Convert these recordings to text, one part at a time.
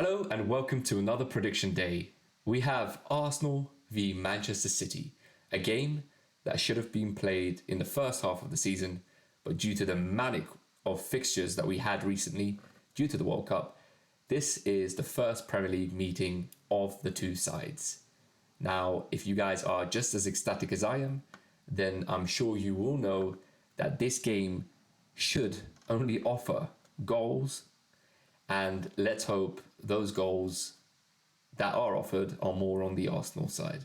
Hello and welcome to another prediction day. We have Arsenal v Manchester City, a game that should have been played in the first half of the season, but due to the manic of fixtures that we had recently due to the World Cup, this is the first Premier League meeting of the two sides. Now, if you guys are just as ecstatic as I am, then I'm sure you will know that this game should only offer goals, and let's hope those goals that are offered are more on the Arsenal side.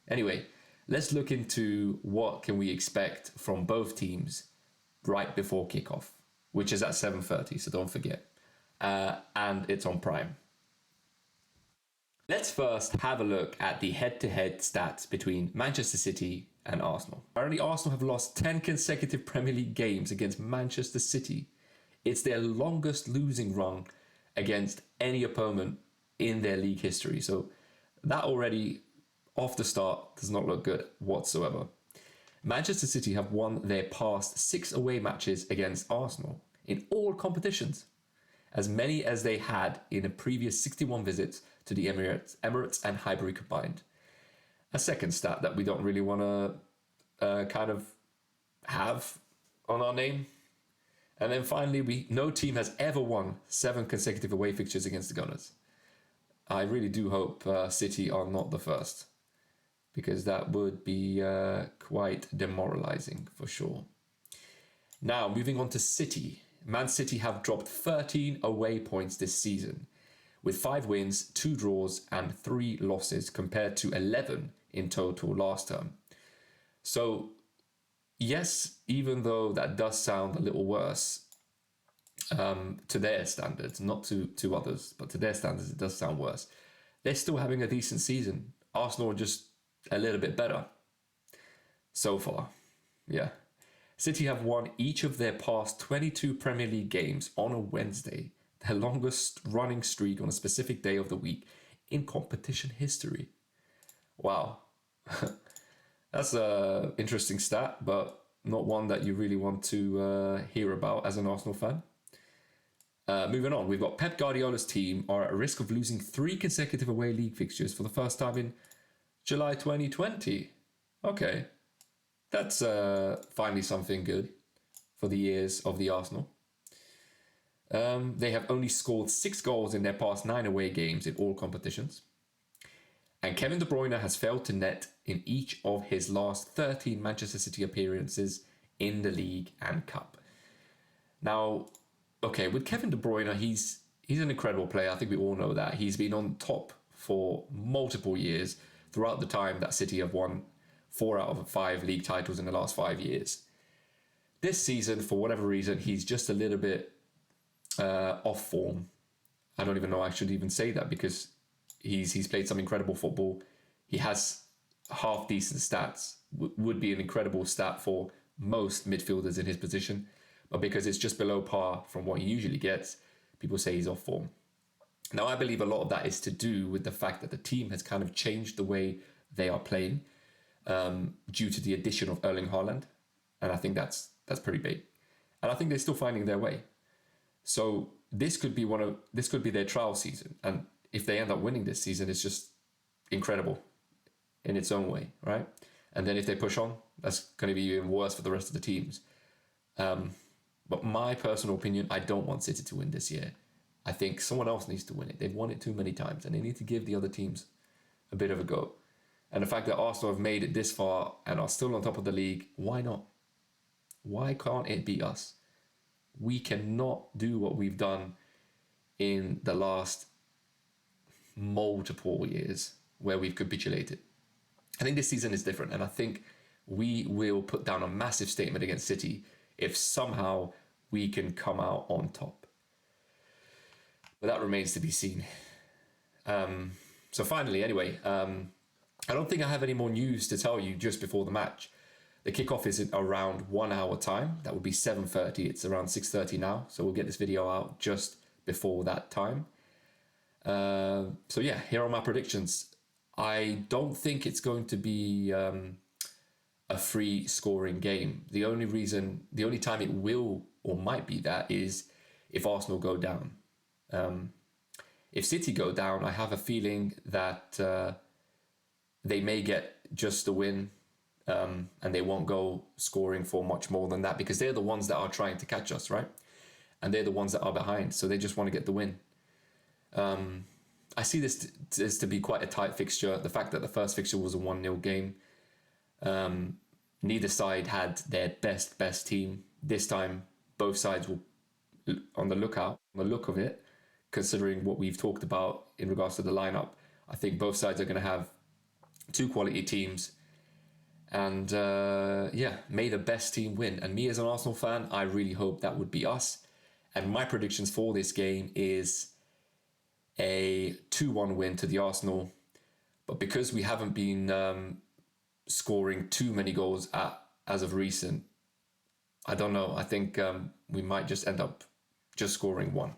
Anyway, let's look into what can we expect from both teams right before kickoff, which is at 7:30, so don't forget. And it's on Prime. Let's first have a look at the head-to-head stats between Manchester City and Arsenal. Apparently, Arsenal have lost 10 consecutive Premier League games against Manchester City. It's their longest losing run against any opponent in their league history. So that already, off the start, does not look good whatsoever. Manchester City have won their past 6 away matches against Arsenal in all competitions, as many as they had in the previous 61 visits to the Emirates and Highbury combined. A second stat that we don't really want to kind of have on our name. And then finally, no team has ever won 7 consecutive away fixtures against the Gunners. I really do hope City are not the first, because that would be quite demoralizing for sure. Now, moving on to City. Man City have dropped 13 away points this season, with 5 wins, 2 draws and 3 losses compared to 11 in total last term. So, yes, even though that does sound a little worse to their standards, not to others, but to their standards, it does sound worse. They're still having a decent season. Arsenal are just a little bit better so far. Yeah. City have won each of their past 22 Premier League games on a Wednesday, their longest running streak on a specific day of the week in competition history. Wow. That's an interesting stat, but not one that you really want to hear about as an Arsenal fan. Moving on, we've got Pep Guardiola's team are at risk of losing 3 consecutive away league fixtures for the first time in July 2020. Okay, that's finally something good for the ears of the Arsenal. They have only scored 6 goals in their past 9 away games in all competitions. And Kevin De Bruyne has failed to net in each of his last 13 Manchester City appearances in the league and cup. Now, okay, with Kevin De Bruyne, he's an incredible player. I think we all know that. He's been on top for multiple years throughout the time that City have won 4 out of 5 league titles in the last 5 years. This season, for whatever reason, he's just a little bit off form. I don't even know I should even say that, because he's played some incredible football. He has half decent stats. Would be an incredible stat for most midfielders in his position, but because it's just below par from what he usually gets, people say he's off form. Now, I believe a lot of that is to do with the fact that the team has kind of changed the way they are playing due to the addition of Erling Haaland, and I think that's pretty big. And I think they're still finding their way. So this could be their trial season, and if they end up winning this season, it's just incredible in its own way, right? And then if they push on, that's going to be even worse for the rest of the teams. But my personal opinion, I don't want City to win this year. I think someone else needs to win it. They've won it too many times, and they need to give the other teams a bit of a go. And the fact that Arsenal have made it this far and are still on top of the league, why not? Why can't it be us? We cannot do what we've done in the last multiple years where we've capitulated. I think this season is different, and I think we will put down a massive statement against City if somehow we can come out on top. But that remains to be seen. So finally, anyway, I don't think I have any more news to tell you just before the match. The kickoff is in around 1 hour time. That would be 7:30. It's around 6:30 now, so we'll get this video out just before that time. So yeah, here are my predictions. I don't think it's going to be a free scoring game. The only time it will or might be that is if Arsenal go down. if City go down, I have a feeling that they may get just the win, and they won't go scoring for much more than that, because they're the ones that are trying to catch us, right? And they're the ones that are behind, so they just want to get the win. I see this to be quite a tight fixture. The fact that the first fixture was a 1-0 game. Neither side had their best team. This time, both sides will on the lookout, on the look of it, considering what we've talked about in regards to the lineup. I think both sides are going to have two quality teams. And may the best team win. And me as an Arsenal fan, I really hope that would be us. And my predictions for this game is a 2-1 win to the Arsenal. But because we haven't been scoring too many goals as of recent, I don't know. I think we might just end up just scoring one.